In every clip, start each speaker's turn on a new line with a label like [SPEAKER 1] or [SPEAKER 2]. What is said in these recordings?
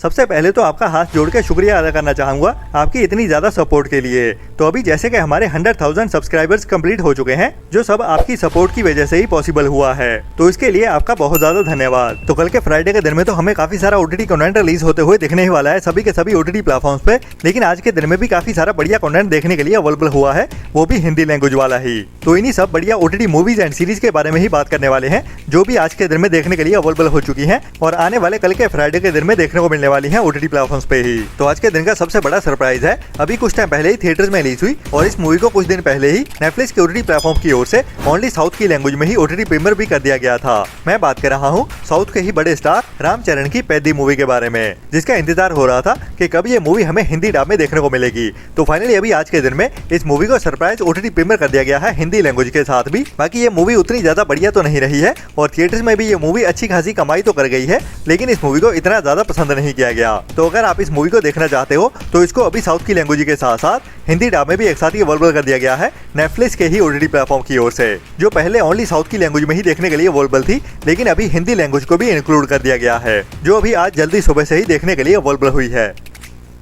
[SPEAKER 1] सबसे पहले तो आपका हाथ जोड़ के शुक्रिया अदा करना चाहूंगा आपकी इतनी ज्यादा सपोर्ट के लिए। तो अभी जैसे कि हमारे 100,000 सब्सक्राइबर्स कंप्लीट हो चुके हैं, जो सब आपकी सपोर्ट की वजह से ही पॉसिबल हुआ है, तो इसके लिए आपका बहुत ज्यादा धन्यवाद। तो कल के फ्राइडे के दिन में तो हमें काफी सारा ओटीटी कंटेंट रिलीज होते हुए दिखने ही वाला है सभी के सभी ओटीटी प्लेटफॉर्म्स पे, लेकिन आज के दिन में भी काफी सारा बढ़िया कंटेंट देखने के लिए अवेलेबल हुआ है, वो भी हिंदी लैंग्वेज वाला ही। तो इन्हीं सब बढ़िया ओटीटी मूवीज एंड सीरीज के बारे में ही बात करने वाले हैं, जो भी आज के दिन में देखने के लिए अवेलेबल हो चुकी हैं और आने वाले कल के फ्राइडे के दिन में देखने को मिलने वाली हैं ओटीटी प्लेटफॉर्म्स पे ही। तो आज के दिन का सबसे बड़ा सरप्राइज है, अभी कुछ टाइम पहले ही थिएटर्स में रिलीज हुई और इस मूवी को कुछ दिन पहले ही नेटफ्लिक्स के ओटीटी प्लेटफॉर्म की ओर से ओनली साउथ की लैंग्वेज में ही ओटीटी प्रीमियर भी कर दिया गया था। मैं बात कर रहा हूँ साउथ के ही बड़े स्टार रामचरण की पैदी मूवी के बारे में, जिसका इंतजार हो रहा था कि कब ये मूवी हमें हिंदी डब में देखने को मिलेगी। तो फाइनली अभी आज के दिन में इस मूवी को सरप्राइज ओटीटी प्रीमियर कर दिया गया है हिंदी लैंग्वेज के साथ भी। बाकी ये मूवी उतनी ज्यादा बढ़िया तो नहीं रही है और थिएटर्स में भी ये मूवी अच्छी खासी कमाई तो कर गई है, लेकिन इस मूवी को इतना ज्यादा पसंद नहीं किया गया। तो अगर आप इस मूवी को देखना चाहते हो तो इसको अभी साउथ की लैंग्वेज के साथ साथ हिंदी डब में भी एक साथ ही अवेलेबल कर दिया गया है नेटफ्लिक्स के ही ओटीटी प्लेटफॉर्म की ओर से, जो पहले ओनली साउथ की लैंग्वेज में ही देखने के लिए अवेलेबल थी, लेकिन अभी हिंदी लैंग्वेज को भी इंक्लूड कर दिया गया है, जो अभी आज जल्दी सुबह से ही देखने के लिए अवेलेबल हुई है।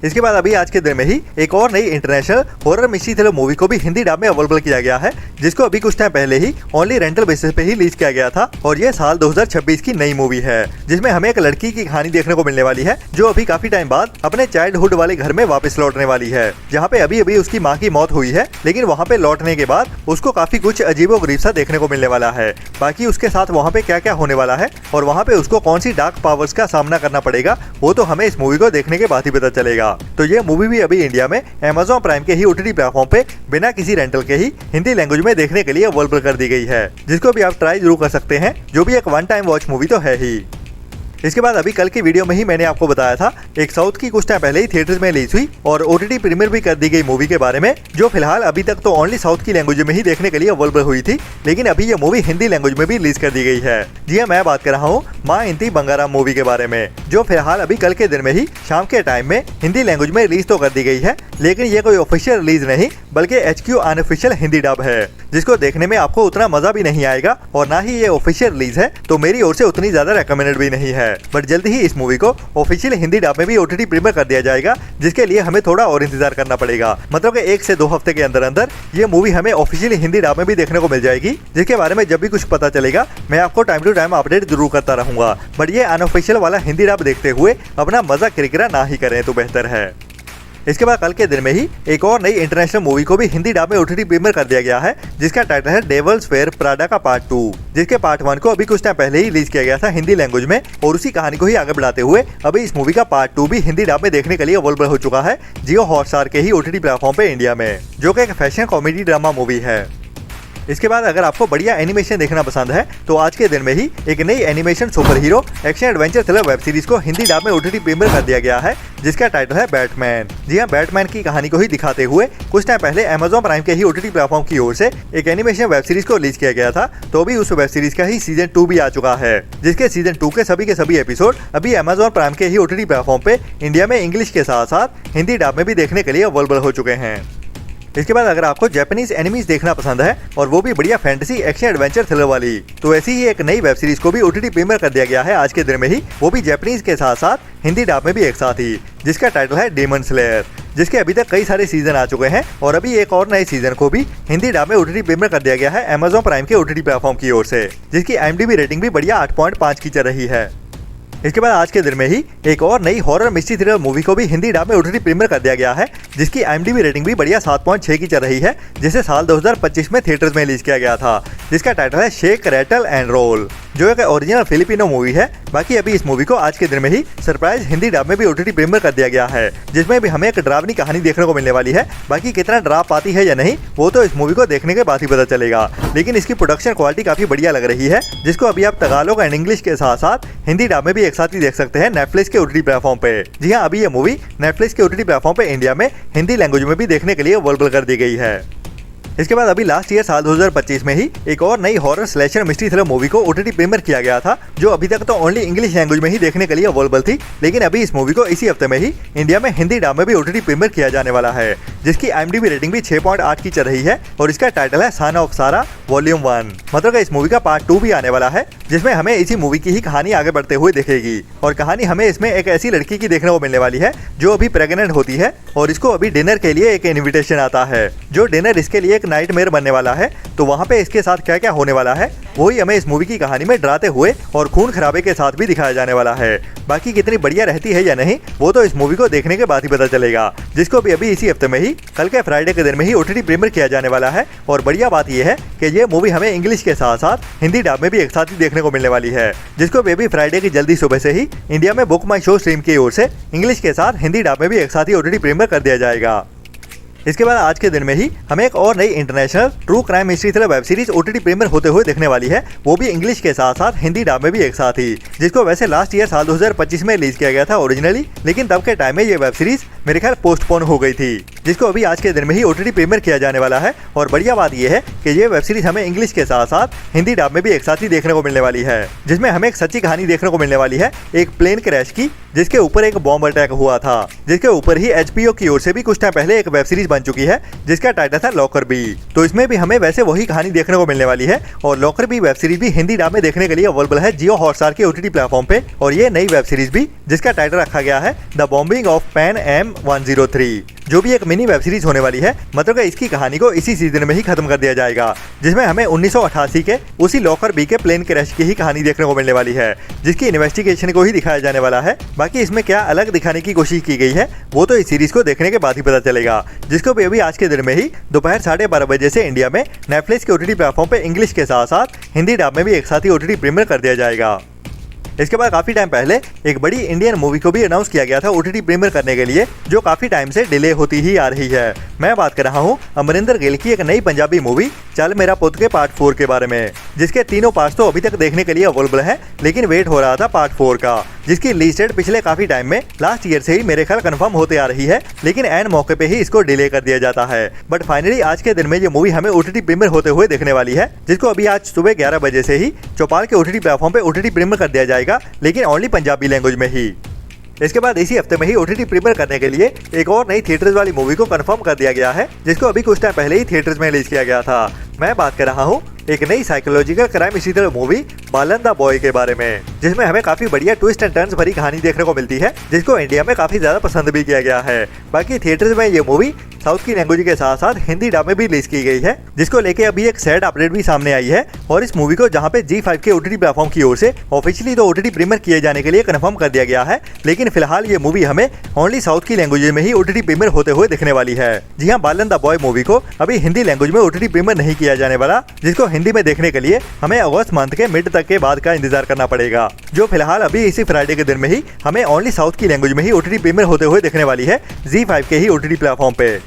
[SPEAKER 1] इसके बाद अभी आज के दिन में ही एक और नई international horror mystery thriller movie को भी हिंदी डब में अवेलेबल किया गया है, जिसको अभी कुछ टाइम पहले ही ओनली रेंटल बेसिस पे ही रिलीज किया गया था और ये साल 2026 की नई मूवी है, जिसमें हमें एक लड़की की कहानी देखने को मिलने वाली है, जो अभी काफी टाइम बाद अपने चाइल्डहुड वाले घर में वापस लौटने वाली है, जहाँ पे अभी अभी उसकी माँ की मौत हुई है, लेकिन वहाँ पे लौटने के बाद उसको काफी कुछ अजीबोगरीब सा देखने को मिलने वाला है। बाकी उसके साथ वहाँ पे क्या क्या होने वाला है और वहाँ पे उसको कौन सी डार्क पावर्स का सामना करना पड़ेगा, वो तो हमें इस मूवी को देखने के बाद ही पता चलेगा। तो ये मूवी भी अभी इंडिया में Amazon प्राइम के ही ओटीटी प्लेटफॉर्म पे बिना किसी रेंटल के ही हिंदी लैंग्वेज में देखने के लिए अवेलेबल कर दी गई है, जिसको भी आप ट्राई जरूर कर सकते हैं, जो भी एक वन टाइम वॉच मूवी तो है ही। इसके बाद अभी कल की वीडियो में ही मैंने आपको बताया था एक साउथ की कुछ टाइम पहले ही थिएटर्स में रिलीज हुई और ओटीटी प्रीमियर भी कर दी गई मूवी के बारे में, जो फिलहाल अभी तक तो ओनली साउथ की लैंग्वेज में ही देखने के लिए अवेलेबल हुई थी, लेकिन अभी ये मूवी हिंदी लैंग्वेज में भी रिलीज कर दी गई है। जी हाँ, मैं बात कर रहा हूँ माँ इंती बंगाराम मूवी के बारे में, जो फिलहाल अभी कल के दिन में ही शाम के टाइम में हिंदी लैंग्वेज में रिलीज तो कर दी गई है, लेकिन ये कोई ऑफिशियल रिलीज नहीं बल्कि HQ अनऑफिशियल हिंदी डब है, जिसको देखने में आपको उतना मजा भी नहीं आएगा और ना ही ये ऑफिशियल रिलीज है, तो मेरी ओर से उतनी ज्यादा रेकमेंडेड भी नहीं है। बट जल्दी ही इस मूवी को ऑफिशियल हिंदी डब में भी ओटीटी प्रीमियर कर दिया जाएगा, जिसके लिए हमें थोड़ा और इंतजार करना पड़ेगा। मतलब कि 1 से 2 हफ्ते के अंदर अंदर ये मूवी हमें ऑफिशियल हिंदी डब में भी देखने को मिल जाएगी, जिसके बारे में जब भी कुछ पता चलेगा मैं आपको टाइम टू टाइम अपडेट जरूर करता रहूंगा। बट ये अनऑफिशियल वाला हिंदी डब देखते हुए अपना मजा किरकिरा ना ही करें तो बेहतर है। इसके बाद कल के दिन में ही एक और नई इंटरनेशनल मूवी को भी हिंदी डब में ओटीटी प्रीमियर कर दिया गया है, जिसका टाइटल है डेविल्स फेयर प्राडा का पार्ट 2, जिसके पार्ट 1 को अभी कुछ टाइम पहले ही रिलीज किया गया था हिंदी लैंग्वेज में, और उसी कहानी को ही आगे बढ़ाते हुए अभी इस मूवी का पार्ट 2 भी हिंदी डब में देखने के लिए अवेलेबल हो चुका है जियो हॉटस्टार के ही ओटीटी प्लेटफॉर्म पे इंडिया में, जो कि एक फैशन कॉमेडी ड्रामा मूवी है। इसके बाद अगर आपको बढ़िया एनिमेशन देखना पसंद है तो आज के दिन में ही एक नई animation super hero action adventure thriller web series को हिंदी डब में ओटीटी प्रीमियर कर दिया गया है, जिसका टाइटल है बैटमैन। जी हाँ, बैटमैन की कहानी को ही दिखाते हुए कुछ टाइम पहले Amazon प्राइम के ही ओटीटी प्लेटफॉर्म की ओर से एक एनिमेशन वेब सीरीज को रिलीज किया गया था, तो भी उस वेब सीरीज का ही सीजन 2 भी आ चुका है, जिसके सीजन 2 के सभी एपिसोड अभी Amazon प्राइम के ही ओटीटी प्लेटफॉर्म पे इंडिया में इंग्लिश के साथ साथ हिंदी डब में भी देखने के लिए अवेलेबल हो चुके हैं। इसके बाद अगर आपको जापानीज एनिमीज देखना पसंद है और वो भी बढ़िया फैंटेसी एक्शन एडवेंचर थ्रिलर वाली, तो ऐसी ही एक नई वेब सीरीज को भी ओटीटी प्रीमियर कर दिया गया है आज के दिन में ही, वो भी जापानीज के साथ साथ हिंदी डब में भी एक साथ ही, जिसका टाइटल है डेमन स्लेयर, जिसके अभी तक कई सारे सीजन आ चुके हैं और अभी एक और नए सीजन को भी हिंदी डब में ओटीटी प्रीमियर कर दिया गया है Amazon प्राइम के ओटीटी प्लेटफॉर्म की ओर से, जिसकी IMDb रेटिंग भी बढ़िया 8.5 की चल रही है। इसके बाद आज के दिन में ही एक और नई हॉरर मिस्ट्री थ्रिलर मूवी को भी हिंदी डब में ओटीटी प्रीमियर कर दिया गया है, जिसकी IMDb रेटिंग भी बढ़िया 7.6 की चल रही है, जिसे साल 2025 में थिएटर्स में रिलीज किया गया था, जिसका टाइटल है शेक रैटल एंड रोल, जो एक ओरिजिनल फिलिपिनो मूवी है। बाकी अभी इस मूवी को आज के दिन में ही सरप्राइज हिंदी डब में भी ओटीटी प्रीमियर कर दिया गया है, जिसमें भी हमें एक डरावनी कहानी देखने को मिलने वाली है। बाकी कितना डरा पाती है या नहीं वो तो इस मूवी को देखने के बाद ही पता चलेगा, लेकिन इसकी प्रोडक्शन क्वालिटी काफी बढ़िया लग रही है, जिसको अभी आप तगालोग एंड इंग्लिश के साथ साथ हिंदी डब में भी एक साथ ही देख सकते हैं नेटफ्लिक्स के ओटीटी प्लेटफॉर्म पे। जी हाँ, अभी ये मूवी नेटफ्लिक्स के ओटीटी प्लेटफॉर्म पे इंडिया में हिंदी लैंग्वेज में भी देखने के लिए अवेलेबल कर दी गई है। इसके बाद अभी लास्ट ईयर साल 2025 में ही एक और नई horror slasher mystery thriller movie को ओटीटी प्रीमियर किया गया था, जो अभी तक तो ओनली इंग्लिश लैंग्वेज में ही देखने के लिए अवेलेबल थी। लेकिन अभी इस मूवी को इसी हफ्ते में ही इंडिया में हिंदी डब में भी ओटीटी प्रीमियर किया जाने वाला है, जिसकी IMDb रेटिंग भी 6.8 की चल रही है और इसका टाइटल है सन ऑफ सारा वॉल्यूम 1। मतलब इस मूवी का पार्ट 2 भी आने वाला है, जिसमें हमें इसी मूवी की ही कहानी आगे बढ़ते हुए दिखेगी। और कहानी हमें इसमें एक ऐसी लड़की की देखने को मिलने वाली है जो अभी प्रेग्नेंट होती है और इसको अभी डिनर के लिए एक इन्विटेशन आता है, जो डिनर इसके लिए एक नाइटमेयर बनने वाला है। तो वहाँ पे इसके साथ क्या क्या होने वाला है वही हमें इस मूवी की कहानी में डराते हुए और खून खराबे के साथ भी दिखाया जाने वाला है। बाकी कितनी बढ़िया रहती है या नहीं वो तो इस मूवी को देखने के बाद ही पता चलेगा, जिसको भी अभी इसी हफ्ते में ही कल के फ्राइडे के दिन में ही ओटीटी प्रीमियर किया जाने वाला है। और बढ़िया बात यह है कि ये मूवी हमें इंग्लिश के साथ साथ हिंदी डब में भी एक साथ ही देखने को मिलने वाली है, जिसको भी अभी फ्राइडे की जल्दी सुबह से ही इंडिया में बुक माई शो स्ट्रीम की ओर से इंग्लिश के साथ हिंदी डब में भी एक साथ ही ओटीटी प्रीमियर कर दिया जाएगा। इसके बाद आज के दिन में ही हमें एक और नई international true crime mystery thriller web series OTT premiere होते हुए देखने वाली है, वो भी इंग्लिश के साथ साथ हिंदी डब में भी एक साथ ही, जिसको वैसे लास्ट ईयर साल 2025 में रिलीज किया गया था ओरिजिनली, लेकिन तब के टाइम में ये वेब सीरीज मेरे ख्याल पोस्टपोन हो गई थी, जिसको अभी आज के दिन में ही ओटीटी प्रीमियर किया जाने वाला है। और बढ़िया बात यह है कि ये वेब सीरीज हमें इंग्लिश के साथ साथ हिंदी डब में भी एक साथ ही देखने को मिलने वाली है, जिसमें हमें एक सच्ची कहानी देखने को मिलने वाली है एक प्लेन क्रैश की, जिसके ऊपर एक बॉम्ब अटैक हुआ था, जिसके ऊपर ही HBO की ओर से भी कुछ टाइम पहले एक वेब सीरीज बन चुकी है जिसका टाइटल था लॉकर बी। तो इसमें भी हमें वैसे वही कहानी देखने को मिलने वाली है। और लॉकर बी वेब सीरीज भी हिंदी डब में देखने के लिए अवेलेबल है जियो हॉटस्टार के ओटीटी प्लेटफॉर्म पे। और ये नई वेब सीरीज भी जिसका टाइटल रखा गया है the bombing of Pan Am 103, जो भी एक मिनी वेब सीरीज होने वाली है। मतलब इसकी कहानी को इसी सीजन में ही खत्म कर दिया जाएगा, जिसमें हमें 1988 के उसी लॉकर बी के प्लेन क्रैश की ही कहानी देखने को मिलने वाली है, जिसकी इन्वेस्टिगेशन को ही दिखाया जाने वाला है। बाकी इसमें क्या अलग दिखाने की कोशिश की गई है वो तो इस सीरीज को देखने के बाद ही पता चलेगा, जिसको भी अभी आज के दिन में ही दोपहर 12:30 बजे से इंडिया में नेटफ्लिक्स के ओटीटी प्लेटफॉर्म पे इंग्लिश के साथ साथ हिंदी डब में भी एक साथ ही ओटीटी प्रीमियर कर दिया जाएगा। इसके बाद काफी टाइम पहले एक बड़ी इंडियन मूवी को भी अनाउंस किया गया था ओटीटी प्रीमियर करने के लिए, जो काफी टाइम से डिले होती ही आ रही है। मैं बात कर रहा हूँ अमरिंदर गिल की एक नई पंजाबी मूवी चल मेरा पुत के पार्ट 4 के बारे में, जिसके तीनों पार्ट्स तो अभी तक देखने के लिए अवेलेबल है, लेकिन वेट हो रहा था पार्ट 4 का, जिसकी रिलीज डेट पिछले काफी टाइम में लास्ट ईयर से ही मेरे ख्याल कंफर्म होते आ रही है, लेकिन एन मौके पे ही इसको डिले कर दिया जाता है। बट फाइनली आज के दिन में ये मूवी हमें ओटीटी प्रीमियर होते हुए देखने वाली है, जिसको अभी आज सुबह 11 बजे से ही चौपाल के ओटीटी प्लेटफॉर्म पे ओटीटी प्रीमियर कर दिया जाएगा, लेकिन ओनली पंजाबी लैंग्वेज में ही। इसके बाद इसी हफ्ते में ही ओटीटी प्रीमियर करने के लिए एक और नई थिएटर्स वाली मूवी को कंफर्म कर दिया गया है, जिसको अभी कुछ टाइम पहले ही थिएटर्स में रिलीज किया गया था। मैं बात कर रहा हूँ एक नई साइकोलॉजिकल क्राइम इसी तरह मूवी बालन द बॉय के बारे में, जिसमें हमें काफी बढ़िया ट्विस्ट एंड टर्न्स भरी कहानी देखने को मिलती है, जिसको इंडिया में काफी ज्यादा पसंद भी किया गया है। बाकी थिएटर्स में ये मूवी साउथ की लैंग्वेज के साथ साथ हिंदी डब में भी रिलीज की गई है, जिसको लेके अभी एक सैड अपडेट भी सामने आई है। और इस मूवी को जहाँ पे G5 के ओटीटी प्लेटफॉर्म की ओर से ऑफिशियली तो ओटीटी प्रीमियर किए जाने के लिए कंफर्म कर दिया गया है, लेकिन फिलहाल ये मूवी हमें ओनली साउथ की लैंग्वेज में ही ओटीटी प्रीमियर होते हुए दिखने वाली है। जी हाँ, बालन द बॉय मूवी को अभी हिंदी लैंग्वेज में ओटीटी प्रीमियर नहीं किया जाने वाला, जिसको हिंदी में देखने के लिए हमें अगस्त मंथ के मिड तक के बाद का इंतजार करना पड़ेगा, जो फिलहाल अभी इसी फ्राइडे के दिन में ही हमें ओनली साउथ की लैंग्वेज में ही ओटीटी प्रीमियर होते हुए दिखने वाली है G5 के ही ओटीटी प्लेटफॉर्म पे।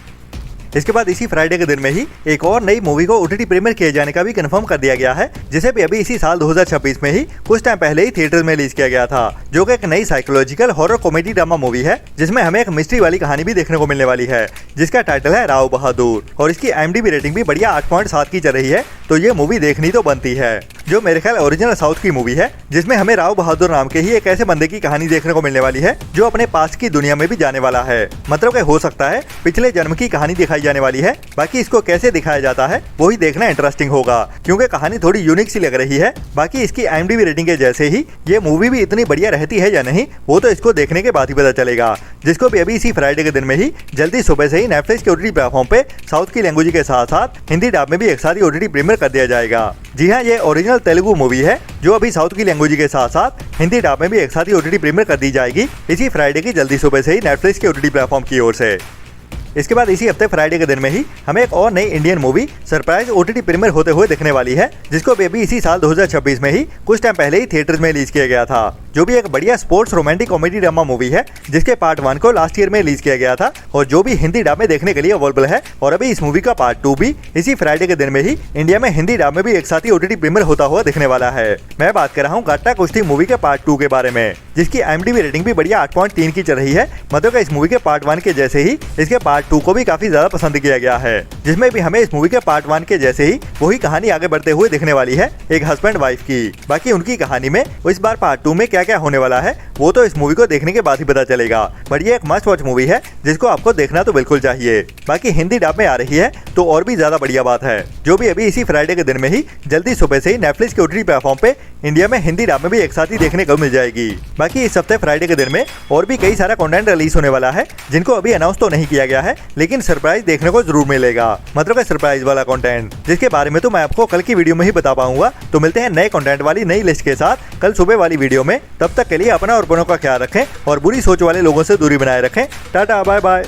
[SPEAKER 1] इसके बाद इसी फ्राइडे के दिन में ही एक और नई मूवी को ओटीटी प्रीमियर किए जाने का भी कंफर्म कर दिया गया है, जिसे भी अभी इसी साल 2026 में ही कुछ टाइम पहले ही थिएटर में रिलीज किया गया था, जो कि एक नई psychological horror comedy drama movie है, जिसमें हमें एक मिस्ट्री वाली कहानी भी देखने को मिलने वाली है, जिसका टाइटल है राव बहादुर। और इसकी IMDb रेटिंग भी बढ़िया 8.7 की चल रही है, तो ये मूवी देखनी तो बनती है, जो मेरे ख्याल ओरिजिनल साउथ की मूवी है, जिसमें हमें राव बहादुर नाम के ही एक ऐसे बंदे की कहानी देखने को मिलने वाली है, जो अपने पास्ट की दुनिया में भी जाने वाला है। मतलब कि हो सकता है पिछले जन्म की कहानी दिखाई जाने वाली है। बाकी इसको कैसे दिखाया जाता है वही देखना इंटरेस्टिंग होगा, क्योंकि कहानी थोड़ी यूनिक सी लग रही है। बाकी इसकी IMDb रेटिंग के जैसे ही ये मूवी भी इतनी बढ़िया रहती है या नहीं वो तो इसको देखने के बाद ही पता चलेगा, जिसको भी अभी इसी फ्राइडे के दिन में ही जल्दी सुबह से ही नेटफ्लिक्स के ओटीटी प्लेटफॉर्म पे साउथ की लैंग्वेज के साथ साथ हिंदी डब में भी एक साथ ही ओटीटी प्रीमियर कर दिया जाएगा। जी हाँ, ये ओरिजिनल तेलुगु मूवी है, जो अभी साउथ की लैंग्वेज के साथ साथ हिंदी डब में भी एक साथ ही ओटीटी प्रीमियर कर दी जाएगी इसी फ्राइडे की जल्दी सुबह से ही नेटफ्लिक्स के ओटीटी प्लेटफॉर्म की ओर से। इसके बाद इसी हफ्ते फ्राइडे के दिन में ही हमें एक और नई Indian movie surprise OTT premiere होते हुए दिखने वाली है, जिसको भी इसी साल 2026 में ही कुछ टाइम पहले ही थिएटर्स में रिलीज किया गया था, जो भी एक बढ़िया sports romantic comedy drama movie है, जिसके पार्ट 1 को लास्ट ईयर में रिलीज किया गया था और जो भी हिंदी डब में देखने के लिए अवेलेबल है। और अभी इस मूवी का पार्ट 2 भी इसी फ्राइडे के दिन में ही इंडिया में हिंदी डब में भी एक साथ ही ओटीटी प्रीमियर होता हुआ दिखने वाला है। मैं बात कर रहा हूँ गट्टा कुश्ती मूवी के पार्ट 2 के बारे में, जिसकी IMDb रेटिंग भी बढ़िया 8.3 की चल रही है। मतलब इस मूवी के पार्ट 1 के जैसे ही इसके पार्ट पार्ट 2 को भी काफी ज्यादा पसंद किया गया है, जिसमें भी हमें इस मूवी के पार्ट 1 के जैसे ही वही कहानी आगे बढ़ते हुए दिखने वाली है, एक हस्बैंड वाइफ की। बाकी उनकी कहानी में इस बार पार्ट 2 में क्या क्या होने वाला है वो तो इस मूवी को देखने के बाद ही पता चलेगा, पर ये एक मस्ट वॉच मूवी है जिसको आपको देखना तो बिल्कुल चाहिए। बाकी हिंदी डब में आ रही है तो और भी ज्यादा बढ़िया बात है, जो भी अभी इसी फ्राइडे के दिन में ही जल्दी सुबह से ही नेटफ्लिक्स के OTT प्लेटफॉर्म पे इंडिया में हिंदी डब में भी एक साथ ही देखने को मिल जाएगी। बाकी इस हफ्ते फ्राइडे के दिन में और भी कई सारा कंटेंट रिलीज होने वाला है, जिनको अभी अनाउंस तो नहीं किया गया है, लेकिन सरप्राइज देखने को जरूर मिलेगा, मतलब सरप्राइज वाला कंटेंट, जिसके बारे में तो मैं आपको कल की वीडियो में ही बता पाऊंगा। तो मिलते हैं नए कंटेंट वाली नई लिस्ट के साथ कल सुबह वाली वीडियो में। तब तक के लिए अपना और अपनों का ख्याल रखें और बुरी सोच वाले लोगों से दूरी बनाए रखें। Tata bye bye.